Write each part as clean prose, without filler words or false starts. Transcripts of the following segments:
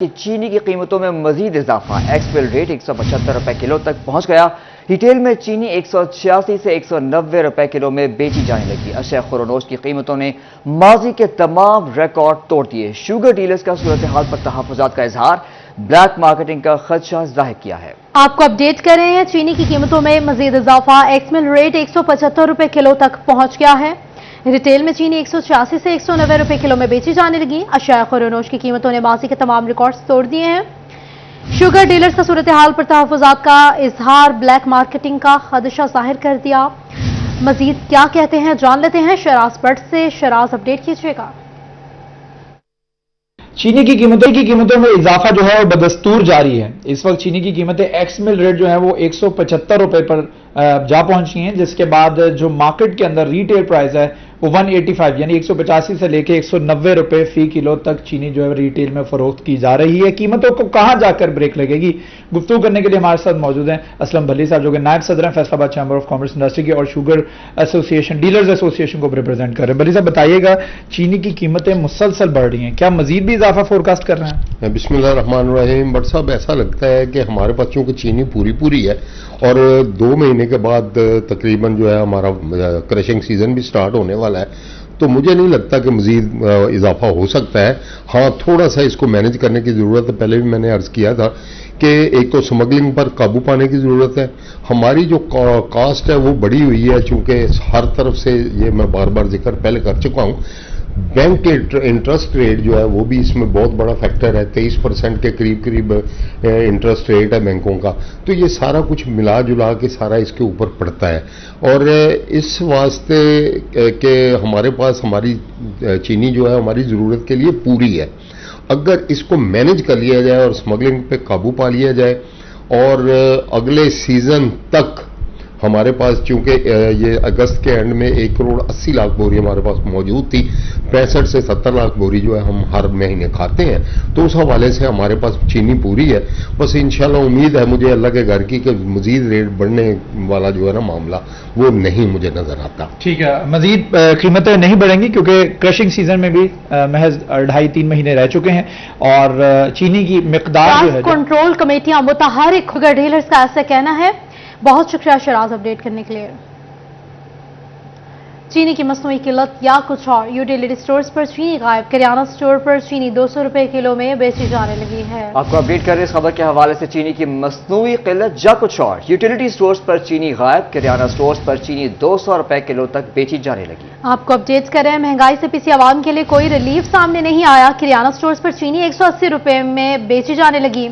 کہ چینی کی قیمتوں میں مزید اضافہ، ایکسپل ریٹ 175 روپے کلو تک پہنچ گیا۔ ریٹیل میں چینی 186 سے 190 روپے کلو میں بیچی جانے لگی۔ اشیاء خورنوش کی قیمتوں نے ماضی کے تمام ریکارڈ توڑ دیے۔ شوگر ڈیلرز کا صورتحال پر تحفظات کا اظہار، بلیک مارکیٹنگ کا خدشہ ظاہر کیا ہے۔ آپ کو اپڈیٹ کر رہے ہیں، چینی کی قیمتوں میں مزید اضافہ، ایکسپل ریٹ 175 روپے کلو تک پہنچ گیا ہے۔ ریٹیل میں چینی 186 سے 190 روپے کلو میں بیچی جانے لگی۔ اشیاء خورنوش کی قیمتوں نے ماضی کے تمام ریکارڈز توڑ دیے ہیں۔ شوگر ڈیلرز کا صورتحال پر تحفظات کا اظہار، بلیک مارکیٹنگ کا خدشہ ظاہر کر دیا۔ مزید کیا کہتے ہیں جان لیتے ہیں شراز بٹ سے۔ شراز اپڈیٹ کیجیے گا۔ چینی کی قیمتوں میں اضافہ جو ہے وہ بدستور جاری ہے۔ اس وقت چینی کی قیمتیں ایکس مل ریٹ جو ہے وہ 175 روپے پر جا پہنچی ہیں، جس کے بعد جو مارکیٹ کے اندر ریٹیل پرائز ہے وہ 185 یعنی 185 سے لے کے 190 روپے فی کلو تک چینی جو ہے ریٹیل میں فروخت کی جا رہی ہے۔ قیمتوں کو کہاں جا کر بریک لگے گی، گفتگو کرنے کے لیے ہمارے ساتھ موجود ہیں اسلم بھلی صاحب، جو کہ نائب صدر ہیں فیصل آباد چیمبر آف کامرس انڈسٹری کی اور شوگر ایسوسیشن ڈیلرز ایسوسیشن کو ریپرزینٹ کر رہے ہیں۔ بھلی صاحب بتائیے گا، چینی کی قیمتیں مسلسل بڑھ رہی ہیں، کیا مزید بھی اضافہ فورکاسٹ کر رہے ہیں؟ بسم اللہ الرحمن الرحیم۔ بٹ صاحب ایسا لگتا ہے کہ ہمارے پاس چونکہ چینی پوری ہے اور 2 مہینے کے بعد تقریباً جو ہے ہمارا کرشنگ سیزن بھی سٹارٹ ہونے والا ہے، تو مجھے نہیں لگتا کہ مزید اضافہ ہو سکتا ہے۔ ہاں تھوڑا سا اس کو مینج کرنے کی ضرورت ہے۔ پہلے بھی میں نے عرض کیا تھا کہ ایک تو سمگلنگ پر قابو پانے کی ضرورت ہے۔ ہماری جو کاسٹ ہے وہ بڑی ہوئی ہے، چونکہ ہر طرف سے یہ میں بار بار ذکر پہلے کر چکا ہوں۔ بینک کے انٹرسٹ ریٹ جو ہے وہ بھی اس میں بہت بڑا فیکٹر ہے، 23% کے قریب انٹرسٹ ریٹ ہے بینکوں کا، تو یہ سارا کچھ ملا جلا کے سارا اس کے اوپر پڑتا ہے۔ اور اس واسطے کہ ہمارے پاس ہماری چینی جو ہے ہماری ضرورت کے لیے پوری ہے، اگر اس کو مینج کر لیا جائے اور اسمگلنگ پہ قابو پا لیا جائے اور اگلے سیزن تک ہمارے پاس، چونکہ یہ اگست کے اینڈ میں 1 کروڑ 80 لاکھ بوری ہمارے پاس موجود تھی، 65 سے 70 لاکھ بوری جو ہے ہم ہر مہینے کھاتے ہیں، تو اس حوالے سے ہمارے پاس چینی پوری ہے۔ بس انشاءاللہ امید ہے مجھے اللہ کے گھر کی کہ مزید ریٹ بڑھنے والا جو ہے نا معاملہ وہ نہیں مجھے نظر آتا۔ ٹھیک ہے، مزید قیمتیں نہیں بڑھیں گی کیونکہ کرشنگ سیزن میں بھی محض 2.5-3 مہینے رہ چکے ہیں اور چینی کی مقدار جو ہے کنٹرول کمیٹیاں متحرک، شوگر ڈیلرز کا ایسا کہنا ہے۔ بہت شکریہ شراز اپڈیٹ کرنے کے لیے۔ چینی کی مصنوعی قلت یا کچھ اور، یوٹیلیٹی سٹورز پر چینی غائب، کریانہ سٹور پر چینی 200 روپے کلو میں بیچی جانے لگی ہے۔ آپ کو اپڈیٹ کر رہے اس خبر کے حوالے سے، چینی کی مصنوعی قلت یا کچھ اور، یوٹیلیٹی سٹورز پر چینی غائب، کریانہ سٹورز پر چینی 200 روپے کلو تک بیچی جانے لگی۔ آپ کو اپڈیٹ کر رہے ہیں، مہنگائی سے پسی عوام کے لیے کوئی ریلیف سامنے نہیں آیا۔ کریانہ سٹورز پر چینی 180 روپے میں بیچی جانے لگی۔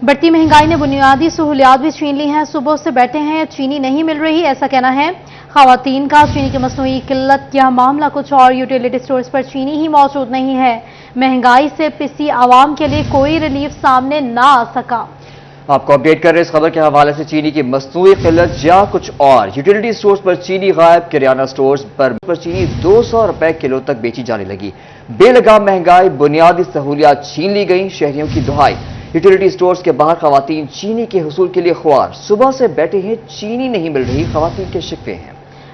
بڑھتی مہنگائی نے بنیادی سہولیات بھی چھین لی ہیں، صبح سے بیٹھے ہیں، چینی نہیں مل رہی، ایسا کہنا ہے خواتین کا۔ چینی کی مصنوعی قلت یا معاملہ کچھ اور، یوٹیلیٹی سٹورز پر چینی ہی موجود نہیں ہے۔ مہنگائی سے پسی عوام کے لیے کوئی ریلیف سامنے نہ آ سکا۔ آپ کو اپڈیٹ کر رہے اس خبر کے حوالے سے، چینی کی مصنوعی قلت یا کچھ اور، یوٹیلیٹی سٹورز پر چینی غائب، کریانہ سٹورز پر چینی 200 روپے کلو تک بیچی جانے لگی۔ بے لگام مہنگائی، بنیادی سہولیات چھین لی گئیں، شہریوں کی دہائی۔ یوٹیلیٹی سٹورز کے باہر خواتین چینی کے حصول کے لیے خوار، صبح سے بیٹھے ہیں، چینی نہیں مل رہی، خواتین کے شکوے ہیں۔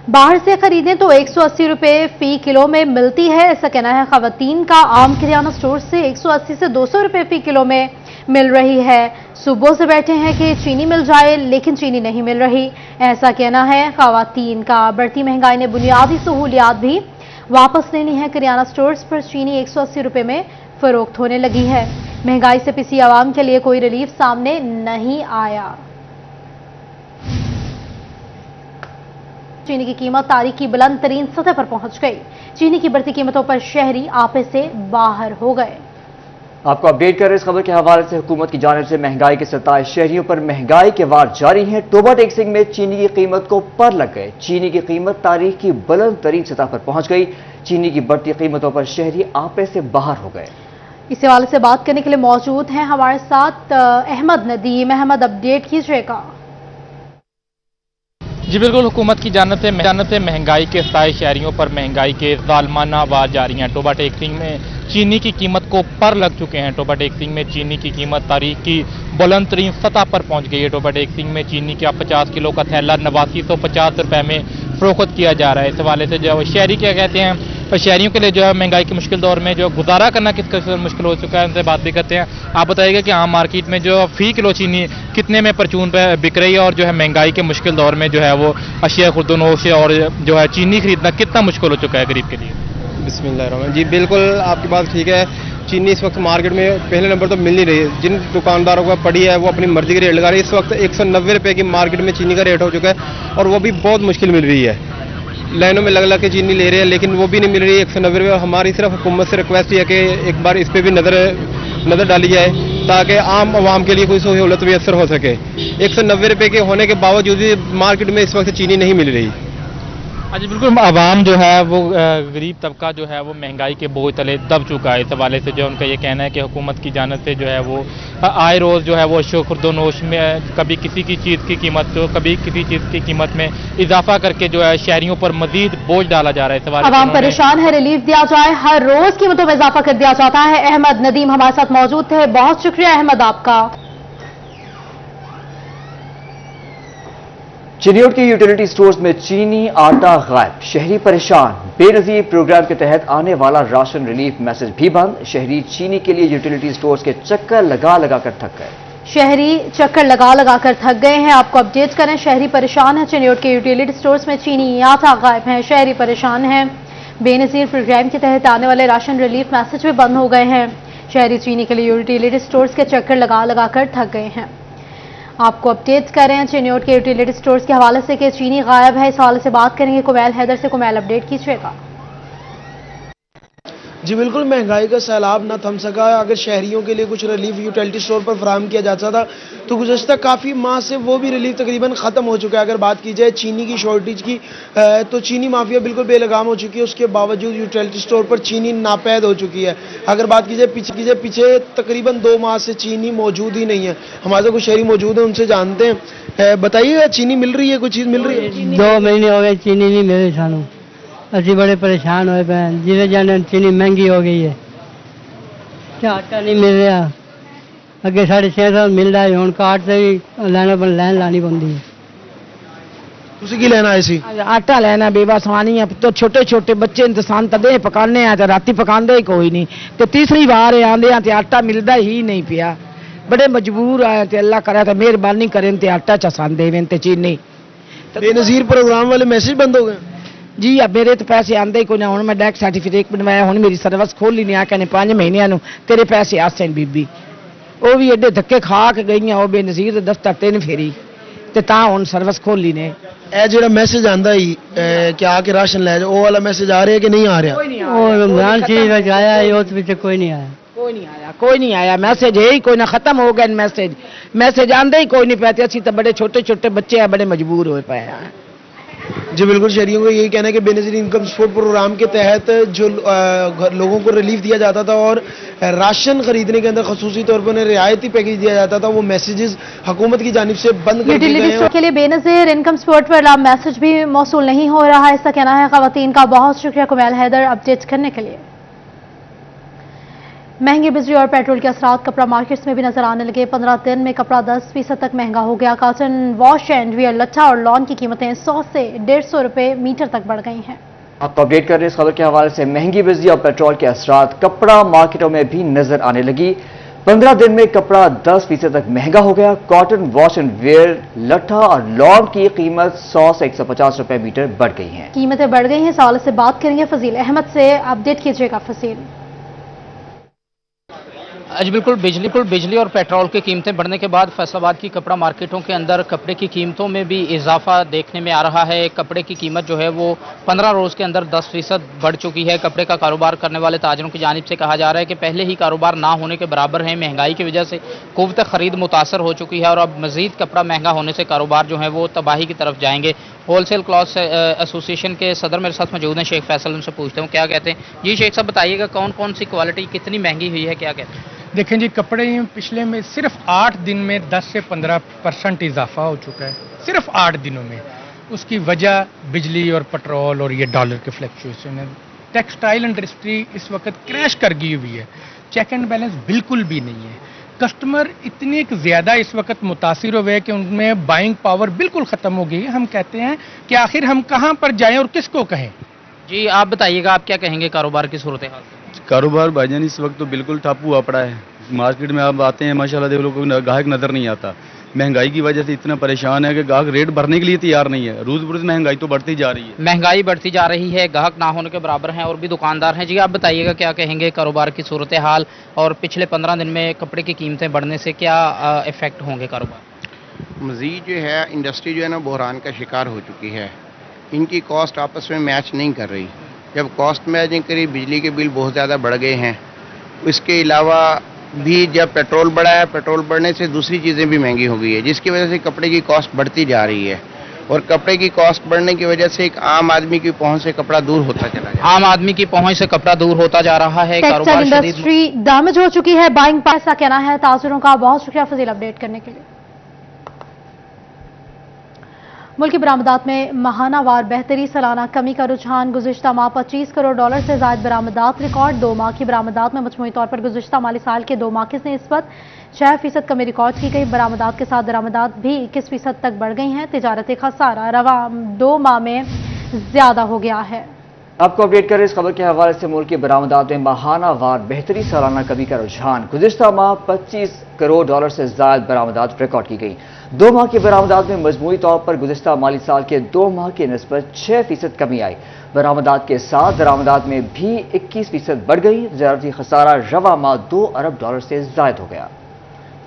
باہر سے خریدیں تو 180 روپے فی کلو میں ملتی ہے، ایسا کہنا ہے خواتین کا۔ عام کریانہ سٹور سے 180 سے 200 روپے فی کلو میں مل رہی ہے۔ صبح سے بیٹھے ہیں کہ چینی مل جائے، لیکن چینی نہیں مل رہی، ایسا کہنا ہے خواتین کا۔ بڑھتی مہنگائی نے بنیادی سہولیات بھی واپس لینی ہے، کریانہ سٹورز پر چینی 180 روپے میں فروخت ہونے لگی ہے۔ مہنگائی سے پسی عوام کے لیے کوئی ریلیف سامنے نہیں آیا۔ چینی کی قیمت تاریخ کی بلند ترین سطح پر پہنچ گئی۔ چینی کی بڑھتی قیمتوں پر شہری آپے سے باہر ہو گئے۔ آپ کو اپڈیٹ کر رہے اس خبر کے حوالے سے، حکومت کی جانب سے مہنگائی کے ستائے شہریوں پر مہنگائی کے وار جاری ہیں۔ ٹوبہ ٹیکسنگ میں چینی کی قیمت کو پر لگ گئے۔ چینی کی قیمت تاریخ کی بلند ترین سطح پر پہنچ گئی۔ چینی کی بڑھتی قیمتوں پر شہری آپے سے باہر ہو گئے۔ اس حوالے سے بات کرنے کے لیے موجود ہیں ہمارے ساتھ احمد ندیم۔ احمد اپڈیٹ کیجیے گا۔ جی بالکل، حکومت کی جانب سے مہنگائی کے ستائے شہریوں پر مہنگائی کے ظالمانہ وار جاری ہیں۔ ٹوبہ ٹیکسنگ میں چینی کی قیمت کو پر لگ چکے ہیں۔ ٹوبہ ٹیکسنگ میں چینی کی قیمت تاریخ کی بلند ترین سطح پر پہنچ گئی ہے۔ ٹوبہ ٹیکسنگ میں چینی کا 50 کلو کا تھیلا 8950 روپے میں فروخت کیا جا رہا ہے۔ اس حوالے سے جو شہری کیا کہتے ہیں शहरियों के लिए जो है महंगाई के मुश्किल दौर में जो गुजारा करना किस कदर मुश्किल हो चुका है, उनसे बात भी करते हैं। आप बताइएगा कि आम मार्केट में जो फी किलो चीनी कितने में परचून पे बिक रही है, और जो है महंगाई के मुश्किल दौर में जो है वो अशिया खुर्दनोश और जो है चीनी खरीदना कितना मुश्किल हो चुका है गरीब के लिए? बिस्मिल्लाहिर्रहमानिर्रहीम। जी बिल्कुल, आपकी बात ठीक है। चीनी इस वक्त मार्केट में पहले नंबर तो मिल नहीं रही है। जिन दुकानदारों को पड़ी है वो अपनी मर्जी के रेट लगा रही है। इस वक्त 190 रुपये की मार्केट में चीनी का रेट हो चुका है, और वो भी बहुत मुश्किल मिल रही है। लाइनों में लग के चीनी ले रहे हैं, लेकिन वो भी नहीं मिल रही है 190 रुपये। हमारी सिर्फ हुकूमत से रिक्वेस्ट है कि एक बार इस पर भी नज़र डाली जाए, ताकि आम आवाम के लिए कोई सहूलत भी असर हो सके। 190 रुपये के होने के बावजूद भी मार्केट में इस वक्त चीनी नहीं मिल रही। हाँ जी बिल्कुल, आवाम जो है वो गरीब तबका जो है वो महंगाई के बोझ तले दब चुका है। इस हवाले से जो उनका ये कहना है कि हुकूमत की जानिब से जो है वो आए रोज़ जो है वो खुर्दोनोश में कभी किसी की चीज़ की कीमत तो कभी किसी चीज़ की कीमत में इजाफा करके जो है शहरियों पर मजीद बोझ डाला जा रहा है। इस हवाले से आवाम परेशान है, रिलीफ दिया जाए, हर रोज कीमतों में इजाफा कर दिया जाता है। अहमद नदीम हमारे साथ मौजूद थे, बहुत शुक्रिया अहमद आपका। चिन्योट के यूटिलिटी स्टोर्स में चीनी आटा गायब, शहरी परेशान। बेनजीर प्रोग्राम के तहत आने वाला राशन रिलीफ मैसेज भी बंद। शहरी चीनी के लिए यूटिलिटी स्टोर्स के चक्कर लगा लगा कर थक गए। शहरी चक्कर लगा लगा कर थक गए हैं। आपको अपडेट करें, शहरी परेशान है। चिन्योट के यूटिलिटी स्टोर्स में चीनी आटा गायब है, शहरी परेशान है। बेनजीर प्रोग्राम के तहत आने वाले राशन रिलीफ मैसेज भी बंद हो गए हैं। शहरी चीनी के लिए यूटिलिटी स्टोर्स के चक्कर लगा लगा कर थक गए हैं। आपको अपडेट करें चिन्योट के यूटिलिटी स्टोर्स के हवाले से कि चीनी गायब है। इस हवाले से बात करेंगे कुमैल हैदर से। कुमैल, अपडेट कीजिएगा। जी बिल्कुल, महंगाई का सैलाब न थम सका। अगर शहरियों के लिए कुछ रिलीफ यूटिलिटी स्टोर पर फराहम किया जाता था तो गुज़श्ता काफ़ी माह से वो भी रिलीफ तकरीबन ख़त्म हो चुका है। अगर बात की जाए चीनी की शॉर्टेज की तो चीनी माफिया बिल्कुल बेलगाम हो चुकी है। उसके बावजूद यूटिलिटी स्टोर पर चीनी नापैद हो चुकी है। अगर बात की जाए पीछे तकरीबन 2 माह से चीनी मौजूद ही नहीं है। हमारे कुछ शहरी मौजूद हैं, उनसे जानते हैं। बताइए, चीनी मिल रही है, कुछ चीज़ मिल रही है? 2 महीने हो गए चीनी नहीं मिल रही सानू, असी बड़े परेशान होए पे हैं। जिसे जाने चीनी महंगी हो गई है, आटा नहीं मिल रहा। अगे 6.5 मिलता है, हूँ कार्ड से भी लैन लानी पौंदी है। ਤੁਸੀਂ ਕੀ ਲੈਣ ਆਏ ਸੀ? आटा लेना बेबसवानी है। तो छोटे छोटे बच्चे इंतसान तदे पकाने हैं तो राती पकांदे ही कोई नहीं। तो तीसरी बार आंदे हैं तो आटा मिलता ही नहीं पिया। बड़े मजबूर आए तो अल्लाह करे तो मेहरबानी करें तो आटा चसान देवें तो चीनी। बेनजीर प्रोग्राम वाले मैसेज बंद हो गए? जी अब मेरे तो पैसे आंदे ही कोई ना। हूँ मैं डैक सर्टिफिकेट बनवाया, हूँ मेरी सर्विस खोली नहीं। आके 5 महीनों तेरे पैसे आसे बीबी, वो भी एडे धक्के खा के गई। वो बेनजीर दफ्तर 3 फेरी तो हूँ सर्विस खोली ने। ਇਹ ਜਿਹੜਾ ਮੈਸੇਜ ਆਂਦਾ ਹੀ ਕਿ ਆ ਕੇ ਰਾਸ਼ਨ ਲੈ ਜਾਓ, ਉਹ ਵਾਲਾ ਮੈਸੇਜ ਆ ਰਿਹਾ ਕਿ नहीं आ रहा? और रमजान चीज आया है, उस कोई नहीं आया। कोई नहीं आया मैसेज है ही कोई ना। खत्म हो गए मैसेज आंदे ही कोई नहीं पाते। असी तो बड़े छोटे छोटे बच्चे हैं, बड़े मजबूर हो पाए हैं। जी बिल्कुल, शहरियों को यही कहना है कि बेनजीर इनकम सपोर्ट प्रोग्राम के तहत जो लोगों को रिलीफ दिया जाता था और राशन खरीदने के अंदर खसूसी तौर पर उन्हें रियायती पैकेज दिया जाता था, वो मैसेजेस हुकूमत की जानिब से बंद कर दिए गए यूटिलिटी हैं। स्टोर के लिए बेनजीर इनकम सपोर्ट पर मैसेज भी मौसूल नहीं हो रहा है, ऐसा कहना है खवातीन का। बहुत शुक्रिया कुमैल हैदर अपडेट करने के लिए। महंगी बिजली और पेट्रोल के असरात कपड़ा मार्केट्स में भी नजर आने लगे। 15 दिन में कपड़ा 10% तक महंगा हो गया। कॉटन, वॉश एंड वियर, लट्ठा और लॉन की कीमतें 100 से 150 रुपए मीटर तक बढ़ गई हैं। आपको अपडेट कर रहे हैं इस खबर के हवाले से। महंगी बिजली और पेट्रोल के असरात कपड़ा मार्केटों में भी नजर आने लगी। 15 दिन में कपड़ा 10% तक महंगा हो गया। कॉटन, वॉश एंड वेयर, लट्ठा और लॉन की कीमत 100 से 150 रुपए मीटर बढ़ गई हैं। कीमतें बढ़ गई हैं, इस हवाले से बात करेंगे फजील अहमद से। अपडेट कीजिएगा फजील। आज बिल्कुल बिजली और पेट्रोल की कीमतें बढ़ने के बाद फैसलाबाद की कपड़ा मार्केटों के अंदर कपड़े की कीमतों में भी इजाफा देखने में आ रहा है। कपड़े की कीमत जो है वो 15 रोज़ के अंदर 10% बढ़ चुकी है। कपड़े का कारोबार करने वाले ताजरों की जानिब से कहा जा रहा है कि पहले ही कारोबार ना होने के बराबर है। महंगाई की वजह से कुव्वत खरीद मुतासर हो चुकी है और अब मज़ीद कपड़ा महंगा होने से कारोबार जो है वो तबाही की तरफ जाएंगे। होलसेल क्लॉथ एसोसिएशन के सदर मेरे साथ मौजूद हैं, शेख फैसल, उनसे पूछते हूँ क्या कहते हैं। जी शेख साहब, बताइएगा कौन कौन सी क्वालिटी कितनी महंगी हुई है, क्या कहते हैं? देखें जी, कपड़े पिछले में सिर्फ 8 दिन में 10 से 15% इजाफा हो चुका है, सिर्फ 8 दिनों में। उसकी वजह बिजली और पेट्रोल और ये डॉलर के फ्लक्चुएशन है। टेक्सटाइल इंडस्ट्री इस वक्त क्रैश कर गई हुई है, चेक एंड बैलेंस बिल्कुल भी नहीं है। कस्टमर इतने ज़्यादा इस वक्त मुतासिर हुए कि उनमें बाइंग पावर बिल्कुल ख़त्म हो गई है। हम कहते हैं कि आखिर हम कहाँ पर जाएं और किसको कहें। जी आप बताइएगा, आप क्या कहेंगे कारोबार की सूरत हाल? कारोबार भाईजान इस वक्त तो बिल्कुल ठप हुआ पड़ा है। मार्केट में आप आते हैं माशाल्लाह देख लो कोई ग्राहक नजर नहीं आता। महंगाई की वजह से इतना परेशान है कि ग्राहक रेट भरने के लिए तैयार नहीं है। रोज बरोज महंगाई तो बढ़ती जा रही है। महंगाई बढ़ती जा रही है, ग्राहक ना होने के बराबर हैं और भी दुकानदार हैं। जी आप बताइएगा, क्या कहेंगे कारोबार की सूरत हाल और पिछले 15 दिन में कपड़े की कीमतें बढ़ने से क्या इफेक्ट होंगे कारोबार? मज़ीद जो है इंडस्ट्री जो है ना बहरान का शिकार हो चुकी है। इनकी कॉस्ट आपस में मैच नहीं कर रही। जब कॉस्ट मैच नहीं करी, बिजली के बिल बहुत ज़्यादा बढ़ गए हैं। इसके अलावा भी जब पेट्रोल बढ़ा है, पेट्रोल बढ़ने से दूसरी चीज़ें भी महंगी हो गई है, जिसकी वजह से कपड़े की कॉस्ट बढ़ती जा रही है। और कपड़े की कॉस्ट बढ़ने की वजह से एक आम आदमी की पहुंच से कपड़ा दूर होता चला जा रहा है। आम आदमी की पहुंच से कपड़ा दूर होता जा रहा है। टेक्सटाइल इंडस्ट्री डैमेज हो चुकी है, बाइंग पर ऐसा कहना है। ताजुरों का बहुत शुक्रिया फजील अपडेट करने के लिए। मुल्की बरामदात में माहानावार बेहतरी, सालाना कमी का रुझान। गुज़िश्ता माह $25 करोड़ से ज़ायद बरामदात रिकॉर्ड। 2 माह की बरामदात में मजमूई तौर पर गुज़िश्ता माली साल के 2 माह से निस्बत 6% कमी रिकॉर्ड की गई। बरामदात के साथ दरामदात भी 21% तक बढ़ गई हैं। तिजारती खसारा रवा 2 माह में ज्यादा हो गया है। आपको अपडेट करें इस खबर के हवाले से। मुल्क की बरामदात में माहाना वार बेहतरी, सालाना कमी का रुझान। गुज़िश्ता माह $25 करोड़ से ज़ायद बरामदात रिकॉर्ड की गई। 2 माह की बरामदात में मजमूई तौर पर गुज़िश्ता माली साल के 2 माह की निस्बत 6% कमी आई। बरामदात के साथ दरामदात में भी 21% बढ़ गई। तिजारती खसारा रवा माह $2 अरब से ज़ायद हो गया।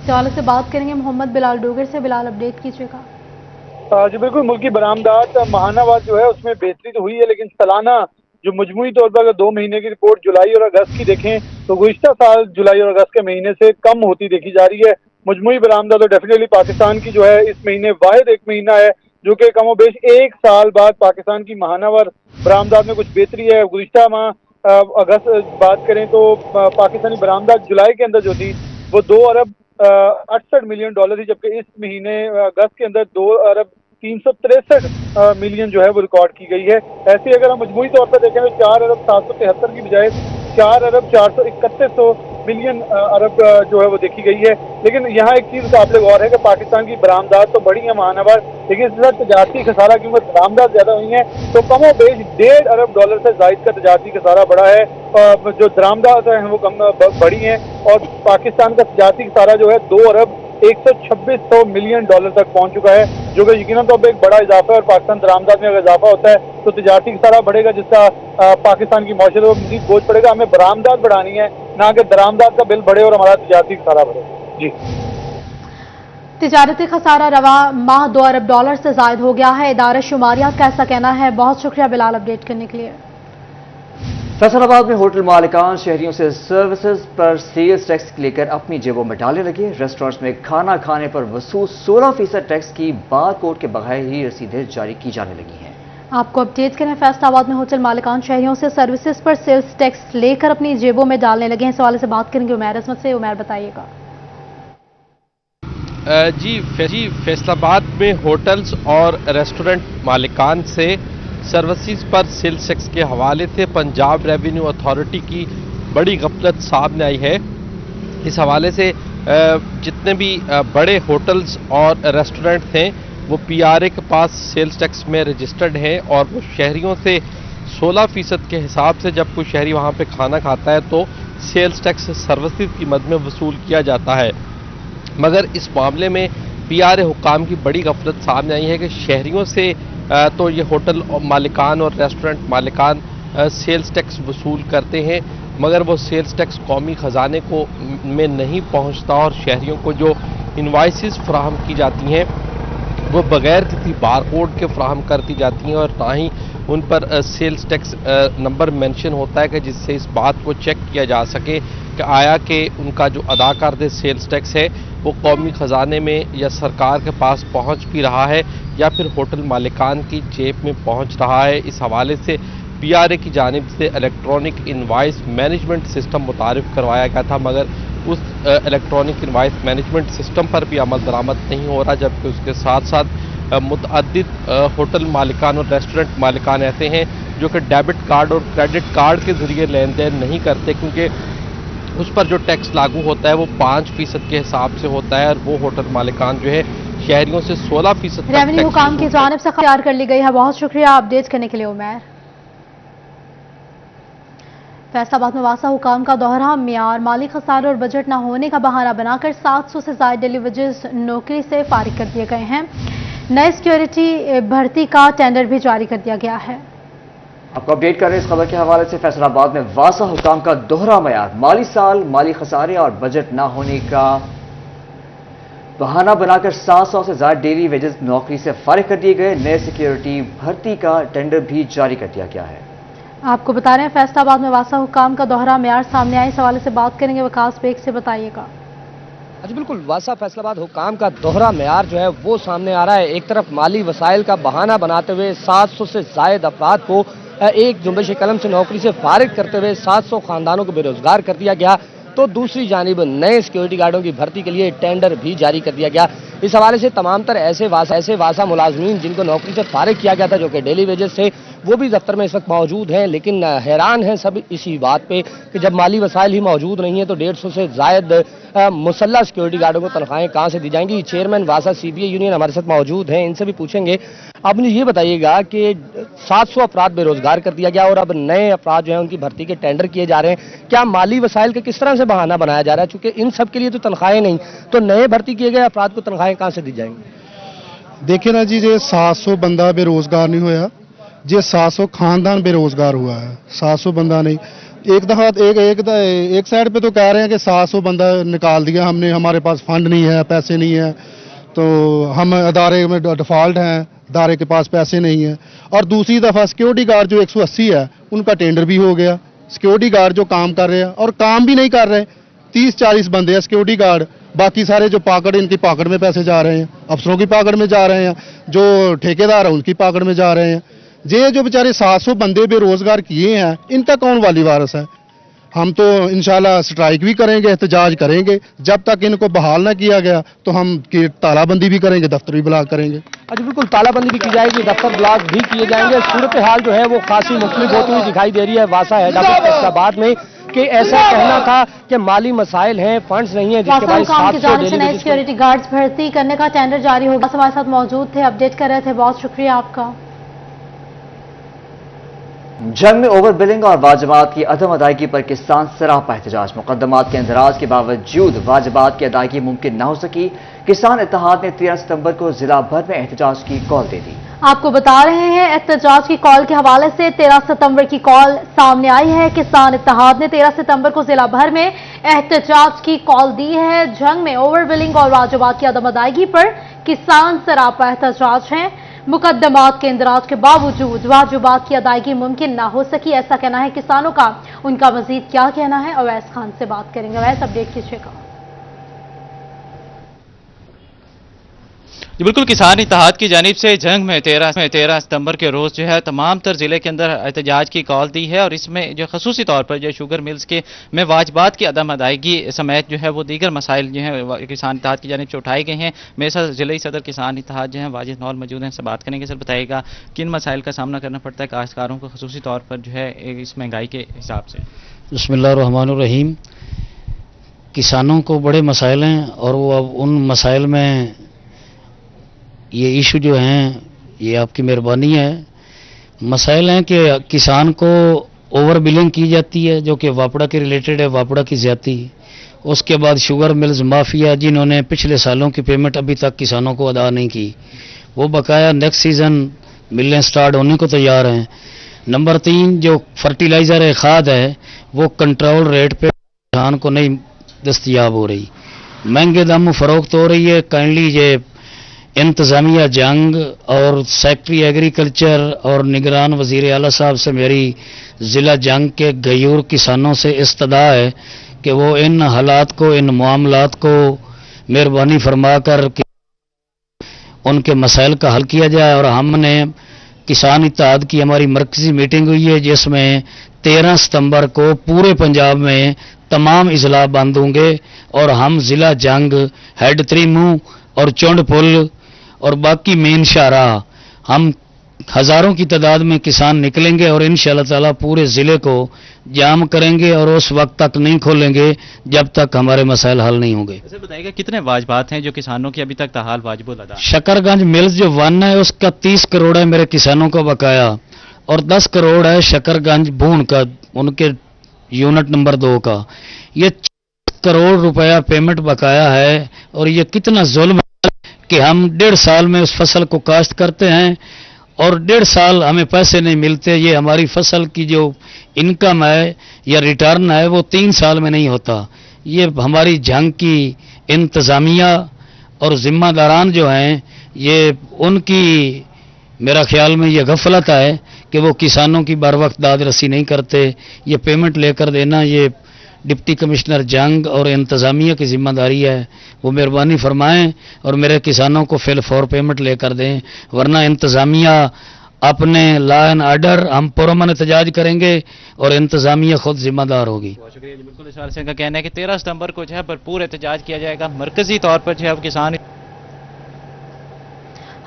इस हवाले से बात करेंगे मोहम्मद बिलाल डोगर से। बिलाल अपडेट कीजिएगा। जी बिल्कुल, मुल्की बरामदात माहानावार जो है उसमें बेहतरी तो हुई है, लेकिन सालाना जो मजमूई तौर पर अगर 2 महीने की रिपोर्ट जुलाई और अगस्त की देखें तो गुज़िश्ता साल जुलाई और अगस्त के महीने से कम होती देखी जा रही है। मजमूई बरामदात तो डेफिनेटली पाकिस्तान की जो है इस महीने वाहिद एक महीना है जो कि कमोबेश 1 साल बाद पाकिस्तान की माहानावार बरामदात में कुछ बेहतरी है। गुज़िश्ता माह अगस्त बात करें तो पाकिस्तानी बरामदात जुलाई के अंदर जो थी वो $2 अरब 68 मिलियन थी, जबकि इस महीने अगस्त के अंदर $2 अरब 363 मिलियन जो है वो रिकॉर्ड की गई है। ऐसे अगर हम मजमूई तौर पर देखें तो 4 अरब 773 की बजाय 4 अरब 431 मिलियन अरब जो है वो देखी गई है। लेकिन यहाँ एक चीज़ काबिल गौर है कि पाकिस्तान की बरामदात तो बढ़ी है माहानावार, लेकिन इसके साथ तजारती खसारा क्योंकि बरामदात ज़्यादा हुई है तो कमो बेश $1.5 अरब से जायद का तजारती खसारा बढ़ा है। जो दरामदात हैं वो कम बढ़ी हैं और पाकिस्तान का तजारती खसारा जो है $2 अरब 126 मिलियन तक पहुंच चुका है, जो कि यकीनन तौर पर एक बड़ा इजाफा है। और पाकिस्तान दरामदात में अगर इजाफा होता है तो तजारती खसारा बढ़ेगा, जिसका पाकिस्तान की मौशत पर मज़ीद बोझ पड़ेगा। हमें बरामदात बढ़ानी है, ना कि दरामदात का बिल बढ़े और हमारा तजारती खसारा बढ़े। जी, तिजारती खसारा रवा माह $2 अरब से जायद हो गया है। इदारा शुमारियात का ऐसा कहना है। बहुत शुक्रिया बिलाल अपडेट करने के लिए। फैसलाबाद में होटल मालिकान शहरियों से सर्विसेज पर सेल्स टैक्स लेकर अपनी जेबों में डालने लगे। रेस्टोरेंट्स में खाना खाने पर वसूल 16% टैक्स की बार कोड के बगैर ही रसीदें जारी की जाने लगी हैं। आपको अपडेट करें, फैसलाबाद में होटल मालिकान शहरियों से सर्विसेज पर सेल्स टैक्स लेकर अपनी जेबों में डालने लगे हैं। इस हवाले से बात करेंगे उमैर अजमत से। उमैर बताइएगा। जी फैसलाबाद में होटल्स और रेस्टोरेंट मालिकान से सर्विसेज पर सेल्स टैक्स के हवाले से पंजाब रेवेन्यू अथॉरिटी की बड़ी गफलत सामने आई है। इस हवाले से जितने भी बड़े होटल्स और रेस्टोरेंट्स हैं वो PRA के पास सेल्स टैक्स में रजिस्टर्ड हैं और वो शहरियों से 16% के हिसाब से जब कोई शहरी वहाँ पे खाना खाता है तो सेल्स टैक्स सर्विसेज की मद में वसूल किया जाता है। मगर इस मामले में PRA हुकाम की बड़ी गफलत सामने आई है कि शहरियों से तो ये होटल मालिकान और रेस्टोरेंट मालिकान सेल्स टैक्स वसूल करते हैं, मगर वो सेल्स टैक्स कौमी ख़जाने को में नहीं पहुंचता और शहरियों को जो इनवाइसेस फराहम की जाती हैं वो बग़ैर किसी बारकोड के फराहम करती जाती हैं और ना ही उन पर सेल्स टैक्स नंबर मेंशन होता है कि जिससे इस बात को चेक किया जा सके कि आया कि उनका जो अदा करदे सेल्स टैक्स है वो कौमी ख़जाने में या सरकार के पास पहुंच भी रहा है या फिर होटल मालिकान की जेब में पहुंच रहा है। इस हवाले से PRA की जानिब से इलेक्ट्रॉनिक इनवाइस मैनेजमेंट सिस्टम मुतारिफ करवाया गया था, मगर उस इलेक्ट्रॉनिक इनवाइस मैनेजमेंट सिस्टम पर भी अमल दरामद नहीं हो रहा, जबकि उसके साथ साथ मुतअद्दिद होटल मालिकान और रेस्टोरेंट मालिकान ऐसे हैं जो कि डेबिट कार्ड और क्रेडिट कार्ड के ज़रिए लेन देन नहीं करते, क्योंकि उस पर जो टैक्स लागू होता है वो 5% के हिसाब से होता है और वो होटल मालिकान जो है शहरियों से 16% रेवेन्यू हुकाम की जानिब से तैयार कर ली गई है। बहुत शुक्रिया अपडेट करने के लिए उमैर। फैसलाबाद में वासा हुकाम का दोहरा मियार, माली खसारे और बजट न होने का बहाना बनाकर 700 से ज्यादा डेली वेजेस नौकरी से फारिग कर दिए गए हैं। नए सिक्योरिटी भर्ती का टेंडर भी जारी कर दिया गया है। आपको अपडेट कर रहे हैं इस खबर के हवाले से। फैसलाबाद में वासा हुकाम का दोहरा मियार, माली साल माली खसारे और बजट न होने का बहाना बनाकर 700 से ज्यादा डेली वेजेस नौकरी से फारिग कर दिए गए। नए सिक्योरिटी भर्ती का टेंडर भी जारी कर दिया गया है। आपको बता रहे हैं फैसलाबाद में वासा हुकाम का दोहरा मियार सामने आए, इस हवाले से बात करेंगे। वकास बेग से बताइएगा। जी बिल्कुल, वासा फैसलाबाद हुकाम का दोहरा मेयार जो है वो सामने आ रहा है। एक तरफ माली वसाइल का बहाना बनाते हुए 700 से जायद अफराद को एक जुम्बिश कलम से नौकरी से फारिग करते हुए 700 खानदानों को बेरोजगार कर दिया गया, तो दूसरी जानिब नए सिक्योरिटी गार्डों की भर्ती के लिए टेंडर भी जारी कर दिया गया। इस हवाले से तमाम तर ऐसे वासा मुलाजमीन जिनको नौकरी से फारिग किया गया था, जो कि डेली वेजेस से, वो भी दफ्तर में इस वक्त मौजूद हैं, लेकिन हैरान हैं सब इसी बात पे कि जब माली वसाइल ही मौजूद नहीं है तो 150 से जायद मुसल्ला सिक्योरिटी गार्डों को तनख्वाहें कहाँ से दी जाएंगी। चेयरमैन वासा CBA यूनियन हमारे साथ मौजूद हैं, इनसे भी पूछेंगे। आप मुझे ये बताइएगा कि 700 अफराद बेरोजगार कर दिया गया और अब नए अफराद जो है उनकी भर्ती के टेंडर किए जा रहे हैं, क्या माली वसाइल के किस तरह से बहाना बनाया जा रहा है? चूंकि इन सब के लिए तो तनख्वाहें नहीं, तो नए भर्ती किए गए अफराद को तनख्वाहें कहाँ से दी जाएंगी? देखिए ना जी, जे 700 बंदा बेरोजगार नहीं होया, जे 700 खानदान बेरोजगार हुआ है। 700 बंदा नहीं, एक दफा एक साइड पे तो कह रहे हैं कि 700 बंदा निकाल दिया हमने, हमारे पास फंड नहीं है, पैसे नहीं है, तो हम अदारे में डिफॉल्ट हैं, अदारे के पास पैसे नहीं है। और दूसरी दफा सिक्योरिटी गार्ड जो 180 है उनका टेंडर भी हो गया। सिक्योरिटी गार्ड जो काम कर रहे हैं और काम भी नहीं कर रहे, 30-40 बंदे हैं सिक्योरिटी गार्ड, बाकी सारे जो पाकड़, इनकी पाकड़ में पैसे जा रहे हैं, अफसरों की पाकड़ में जा रहे हैं, जो ठेकेदार है उनकी पाकड़ में जा रहे हैं। ये जो बेचारे 700 बंदे बेरोजगार किए हैं, इनका कौन वाली वारिस है? हम तो इंशाल्लाह स्ट्राइक भी करेंगे, एहतजाज करेंगे। जब तक इनको बहाल ना किया गया तो हम तालाबंदी भी करेंगे, दफ्तर भी ब्लॉक करेंगे। अच्छा, बिल्कुल तालाबंदी भी की जाएगी, दफ्तर ब्लॉक भी किए जाएंगे। सूरत हाल जो है वो खासी मुख्तलिफ होती हुई दिखाई दे रही है वासा हेड ऑफिस फैसलाबाद में, कि ऐसा कहना था कि माली मसाइल हैं, फंड्स नहीं है, जिसके बाद 700 नए सिक्योरिटी गार्ड्स भर्ती करने का टेंडर जारी होगा। हमारे साथ मौजूद थे, अपडेट कर रहे थे, बहुत शुक्रिया आपका। जंग में ओवर बिलिंग और वाजिबात की अदम अदायगी पर किसान सरापा एहतजाज। मुकदमात के इंदराज के बावजूद वाजिबात की अदायगी मुमकिन न हो सकी। किसान इत्तेहाद ने 13 सितंबर को जिला भर में एहतजाज की कॉल दे दी। आपको बता रहे हैं एहतजाज की कॉल के हवाले से 13 सितंबर की कॉल सामने आई है। किसान इत्तेहाद ने 13 सितंबर को जिला भर में एहतजाज की कॉल दी है। जंग में ओवर बिलिंग और वाजिबात की अदम अदायगी पर किसान सरापा एहतजाज हैं। मुकदमात के इंदराज के बावजूद वाजिबात की अदायगी मुमकिन ना हो सकी, ऐसा कहना है किसानों का। उनका मजीद क्या कहना है, अवैस खान से बात करेंगे। अवैस, अपडेट कीजिएगा। बिल्कुल, किसान इत्तेहाद की जानिब से जंग में 13 सितंबर के रोज जो है तमाम तर जिले के अंदर एहतजाज की कॉल दी है और इसमें जो खसूसी तौर पर जो शुगर मिल्स के में वाजिबात की अदम अदायगी समेत जो है वो दीगर मसाइल जो है किसान इत्तेहाद की जानिब से उठाए गए हैं। मेरे साथ जिले सदर किसान इत्तेहाद जो है वाजिद नौल मौजूद हैं, से बात करेंगे। सर, बताइएगा किन मसाइल का सामना करना पड़ता है काश्तकारों को खसूसी तौर पर जो है इस महंगाई के हिसाब से? बिस्मिल्लाहिर्रहमानिर्रहीम। किसानों को बड़े मसाइल हैं और वो अब उन मसाइल में ये इशू जो हैं, ये आपकी मेहरबानी है, मसाइल हैं कि किसान को ओवर बिलिंग की जाती है जो कि वापड़ा के रिलेटेड है, वापड़ा की ज्यादती। उसके बाद शुगर मिल्स माफिया जिन्होंने पिछले सालों की पेमेंट अभी तक किसानों को अदा नहीं की, वो बकाया नेक्स्ट सीजन मिलने स्टार्ट होने को तैयार हैं। नंबर 3, जो फर्टिलाइज़र है, खाद है, वो कंट्रोल रेट पे किसान को नहीं दस्तयाब हो रही, महंगे दाम फरोख्त हो रही है। काइंडली ये इंतज़ामिया जंग और सेक्रेटरी एग्रीकल्चर और निगरान वज़ीर आला साहब से मेरी ज़िला जंग के गयूर किसानों से इस्तदा है कि वो इन हालात को, इन मामलात को मेहरबानी फरमाकर उनके मसाइल का हल किया जाए। और हमने किसान इत्तेहाद की हमारी मरकज़ी मीटिंग हुई है जिसमें 13 सितंबर को पूरे पंजाब में तमाम इजला बंद होंगे और हम ज़िला जंग, हेड 3 मुंह और चुंड पुल और बाकी मेन शाहराह हम हजारों की तादाद में किसान निकलेंगे और इंशाअल्लाह ताला पूरे ज़िले को जाम करेंगे और उस वक्त तक नहीं खोलेंगे जब तक हमारे मसाइल हल नहीं होंगे। सर, बताइएगा कितने वाजिबात हैं जो किसानों की अभी तक ताहाल वाजिबुल अदा? शकरगंज मिल्स जो 1 है उसका 30 करोड़ है मेरे किसानों का बकाया और 10 करोड़ है शकरगंज भून का, उनके यूनिट नंबर 2 का, ये 40 करोड़ रुपया पेमेंट बकाया है। और ये कितना जुल्म है कि हम 1.5 साल में उस फसल को काश्त करते हैं और 1.5 साल हमें पैसे नहीं मिलते। ये हमारी फसल की जो इनकम है या रिटर्न है वो 3 साल में नहीं होता। ये हमारी जंग की इंतज़ामिया और जिम्मेदारान जो हैं, ये उनकी मेरा ख्याल में ये गफलत है कि वो किसानों की बर वक्त दाद रसी नहीं करते। ये पेमेंट लेकर देना ये डिप्टी कमिश्नर जंग और इंतज़ामिया की जिम्मेदारी है। वो मेहरबानी फरमाएं और मेरे किसानों को फिल फॉर पेमेंट लेकर दें, वरना इंतज़ामिया अपने लॉ एंड ऑर्डर हम पुरअमन एहतजाज करेंगे और इंतज़ामिया खुद जिम्मेदार होगी। शुक्रिया जी। बिल्कुल इस सिंह का कहना है कि 13 सितंबर को जो है भरपूर एहतजाज किया जाएगा। मरकजी तौर पर जो है किसान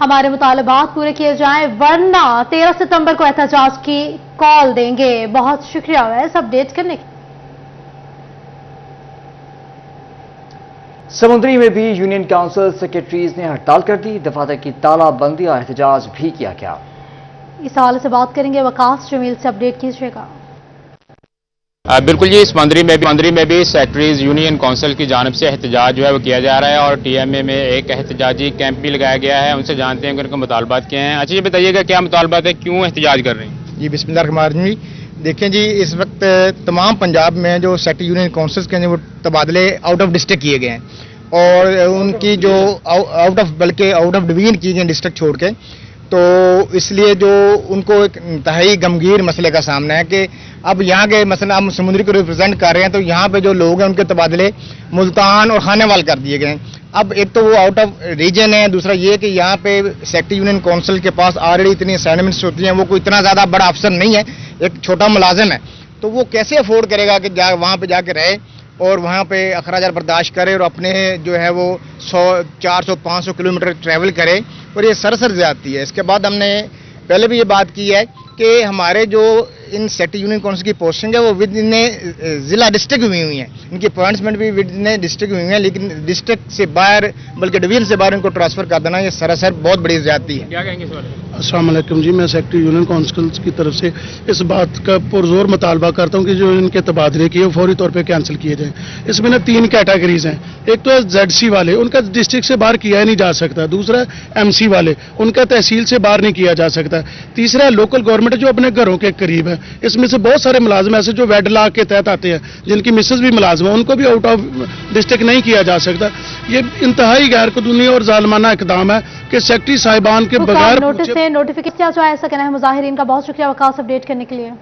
हमारे मुतालबात पूरे किए जाएं, वरना 13 सितंबर को एहतजाज की कॉल देंगे। बहुत शुक्रिया वैस अपडेट करने के। समुद्री में भी यूनियन काउंसिल सेक्रेटरीज ने हड़ताल कर दी। दफातर की तालाबंदी और एहतजाज भी किया गया। इस हवाले से बात करेंगे, वकास जमील से अपडेट कीजिएगा। बिल्कुल जी, इस मंदरी में भी सेक्रेटरीज यूनियन काउंसिल की जानिब से एहतजाज जो है वो किया जा रहा है और टीएमए में एक एहतजाजी कैंप भी लगाया गया है। उनसे जानते हैं कि उनके मुतालबात क्या हैं। अच्छा, ये बताइएगा क्या मुतालबात है, क्यों एहतजाज कर रहे हैं? जी बिस्मिल्लाहिर्रहमानिर्रहीम। देखें जी, इस वक्त तमाम पंजाब में जो सेक्रेटरी यूनियन काउंसिल्स के हैं वो तबादले आउट ऑफ डिस्ट्रिक्ट किए गए हैं और उनकी जो बल्कि आउट ऑफ डिवीजन किए गए डिस्ट्रिक्ट छोड़ के, तो इसलिए जो उनको एक इंतहाई गमगीर मसले का सामना है कि अब यहाँ के मसला हम समुद्री को रिप्रेजेंट कर रहे हैं, तो यहाँ पे जो लोग हैं उनके तबादले मुल्तान और खानेवाल कर दिए गए हैं। अब एक तो वो आउट ऑफ रीजन है, दूसरा ये कि यहाँ पे सेक्रेटरी यूनियन काउंसिल के पास ऑलरेडी इतनी असाइनमेंट्स होती हैं, वो कोई इतना ज़्यादा बड़ा अफसर नहीं है, एक छोटा मुलाजिम है, तो वो कैसे अफोर्ड करेगा कि वहाँ पे जाके रहे और वहाँ पे अखराजात बर्दाश्त करे और अपने जो है वो 100, 400, 500 किलोमीटर ट्रैवल करे, और ये सरसर ज़्यादती है। इसके बाद हमने पहले भी ये बात की है कि हमारे जो इन सेक्रेटरी यूनियन काउंसिल की पोस्टिंग है वो विद इन ज़िला डिस्ट्रिक्ट हुई हुई हैं, इनकी अपॉइंटमेंट भी विद इन डिस्ट्रिक्ट हुई हैं, लेकिन डिस्ट्रिक्ट से बाहर बल्कि डिवीजन से बाहर इनको ट्रांसफर कर देना ये सरासर बहुत बड़ी ज़्यादती है। क्या कहेंगे इस बारे में? अस्सलाम वालेकुम जी, मैं सेक्रेटरी यूनियन काउंसिल की तरफ से इस बात का पुरजोर मुतालबा करता हूँ कि जो इनके तबादले किए वो फौरी तौर पे कैंसिल किए जाएं। इसमें ना 3 कैटेगरीज हैं। एक तो ZC वाले, उनका डिस्ट्रिक्ट से बाहर किया नहीं जा सकता। दूसरा MC वाले, उनका तहसील से बाहर नहीं किया जा सकता। तीसरा लोकल गवर्नमेंट जो अपने घरों के करीब है। इसमें से बहुत सारे मुलाजिम ऐसे जो वेड लॉ के तहत आते हैं, जिनकी मिसेज भी मुलाजिम है, उनको भी आउट ऑफ डिस्ट्रिक्ट नहीं किया जा सकता। ये इंतहाई गैर कानूनी और जालमाना इकदाम है कि सेक्रेटरी साहिबान के बगैर नोटिस से नोटिफिकेशन जो है, ऐसा कहना है मुजाहिरीन का। बहुत शुक्रिया वकास अपडेट करने के लिए।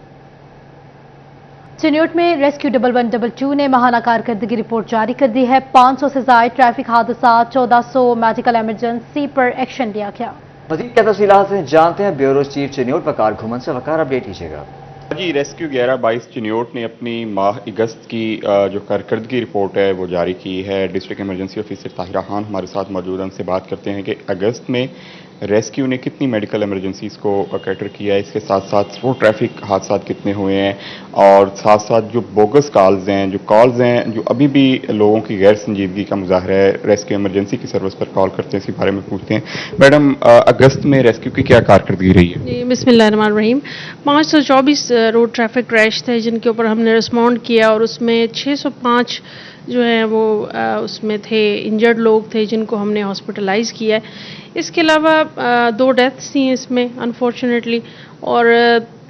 चिन्योट में रेस्क्यू 1122 ने माहाना कारकर्दगी रिपोर्ट जारी कर दी है। 500 से ज्यादा ट्रैफिक हादसा, 1400 मेडिकल इमरजेंसी पर एक्शन लिया गया। मजीद क्या तफसीलात हैं जानते हैं ब्यूरो चीफ चिन्योट वकार घुमन से। वकार अपडेट कीजिएगा। जी, रेस्क्यू 1122 चिन्योट ने अपनी माह अगस्त की जो कारकर्दगी रिपोर्ट है वो जारी की है। District emergency officer Tahira Khan हमारे साथ मौजूद हैं, उनसे बात करते हैं कि अगस्त में रेस्क्यू ने कितनी मेडिकल इमरजेंसीज को कैटर किया है, इसके साथ साथ वो ट्रैफिक हादसा कितने हुए हैं, और साथ साथ जो बोगस कॉल्स हैं जो अभी भी लोगों की गैर संजीदगी का मुजाहरा है, रेस्क्यू इमरजेंसी की सर्विस पर कॉल करते हैं, इसी बारे में पूछते हैं। मैडम, अगस्त में रेस्क्यू की क्या कारकर्दगी रही है? जी बिस्मिल्लाहिर्रहमानिर्रहीम। 524 रोड ट्रैफिक क्रैश थे जिनके ऊपर हमने रिस्पॉन्ड किया और उसमें 605 जो है वो उसमें थे इंजर्ड लोग थे जिनको हमने हॉस्पिटलाइज किया है। इसके अलावा 2 डेथ्स थी इसमें अनफॉर्चुनेटली, और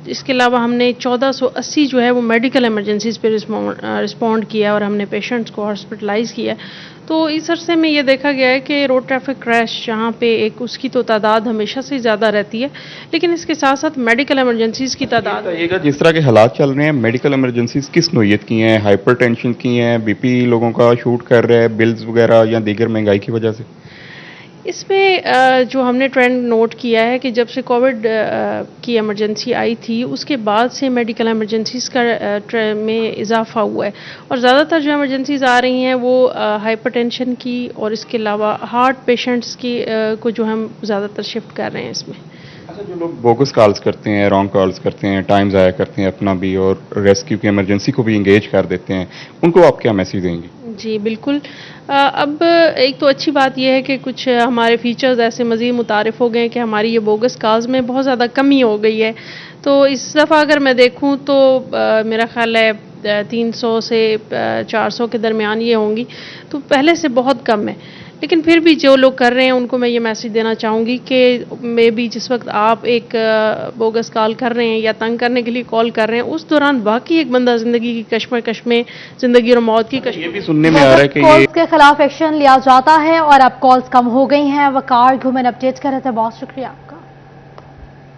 इसके अलावा हमने 1480 जो है वो मेडिकल इमरजेंसीज पे रिस्पॉन्ड किया और हमने पेशेंट्स को हॉस्पिटलाइज किया। तो इस अरसे में ये देखा गया है कि रोड ट्रैफिक क्रैश जहाँ पे एक उसकी तो तादाद हमेशा से ज़्यादा रहती है, लेकिन इसके साथ साथ मेडिकल इमरजेंसीज की तादाद, जिस तरह के हालात चल रहे हैं, मेडिकल इमरजेंसीज किस नोयत की हैं? हाइपरटेंशन की हैं, BP लोगों का शूट कर रहे हैं, बिल्स वगैरह, या दीगर महंगाई की वजह से? इसमें जो हमने ट्रेंड नोट किया है कि जब से कोविड की इमरजेंसी आई थी उसके बाद से मेडिकल इमरजेंसीज का में इजाफा हुआ है, और ज़्यादातर जो इमरजेंसीज आ रही हैं वो हाइपरटेंशन की और इसके अलावा हार्ट पेशेंट्स की को जो हम ज़्यादातर शिफ्ट कर रहे हैं इसमें। अच्छा, जो लोग बोगस कॉल्स करते हैं, रॉन्ग कॉल्स करते हैं, टाइम ज़ाया करते हैं अपना भी और रेस्क्यू की इमरजेंसी को भी इंगेज कर देते हैं, उनको आप क्या मैसेज देंगे? जी बिल्कुल। अब एक तो अच्छी बात यह है कि कुछ हमारे फीचर्स ऐसे मज़ीद मुतारिफ हो गए हैं कि हमारी ये बोगस कॉल्स में बहुत ज़्यादा कमी हो गई है। तो इस दफ़ा अगर मैं देखूं तो मेरा ख्याल है 300 سے 400 کے درمیان یہ ہوں گی, تو پہلے سے بہت کم ہے. لیکن پھر بھی جو لوگ کر رہے ہیں ان کو میں یہ میسج دینا چاہوں گی کہ میں بھی جس وقت آپ ایک بوگس کال کر رہے ہیں یا تنگ کرنے کے لیے کال کر رہے ہیں, اس دوران باقی ایک بندہ زندگی کی کشمکش میں, زندگی اور موت کی کشمکش. یہ بھی سننے میں آ رہا ہے کہ کالز کے خلاف ایکشن لیا جاتا ہے اور اب کالز کم ہو گئی ہیں. وقار گھومن اپڈیٹ کر رہے تھے, بہت شکریہ.